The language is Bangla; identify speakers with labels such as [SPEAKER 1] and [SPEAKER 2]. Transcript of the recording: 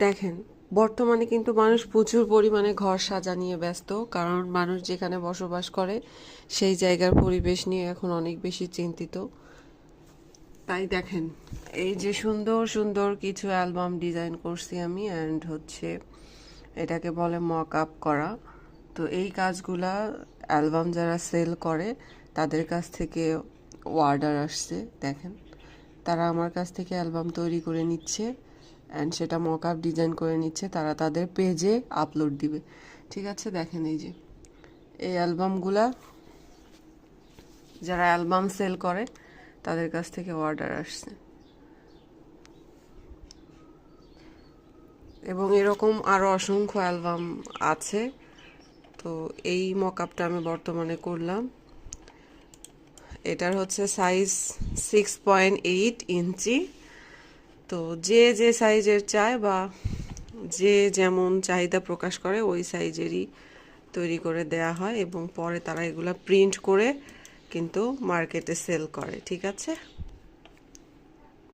[SPEAKER 1] দেখেন, বর্তমানে কিন্তু মানুষ প্রচুর পরিমাণে ঘর সাজা নিয়ে ব্যস্ত, কারণ মানুষ যেখানে বসবাস করে সেই জায়গার পরিবেশ নিয়ে এখন অনেক বেশি চিন্তিত। তাই দেখেন, এই যে সুন্দর সুন্দর কিছু অ্যালবাম ডিজাইন করছি আমি, অ্যান্ড হচ্ছে এটাকে বলে মক আপ করা। তো এই কাজগুলা অ্যালবাম যারা সেল করে তাদের কাছ থেকে অর্ডার আসছে। দেখেন, তারা আমার কাছ থেকে অ্যালবাম তৈরি করে নিচ্ছে অ্যান্ড সেটা মক আপ ডিজাইন করে নিচ্ছে, তারা তাদের পেজে আপলোড দিবে। ঠিক আছে, দেখেন এই যে এই অ্যালবামগুলা যারা অ্যালবাম সেল করে তাদের কাছ থেকে অর্ডার আসছে, এবং এরকম আরও অসংখ্য অ্যালবাম আছে। তো এই মকআপটা আমি বর্তমানে করলাম। এটার হচ্ছে সাইজ 6.8 ইঞ্চি। তো যে যে সাইজের চায় বা যে যেমন চাহিদা প্রকাশ করে ওই সাইজেরই তৈরি করে দেয়া হয়, এবং পরে তারা এগুলা প্রিন্ট করে কিন্তু মার্কেটে সেল করে। ঠিক আছে।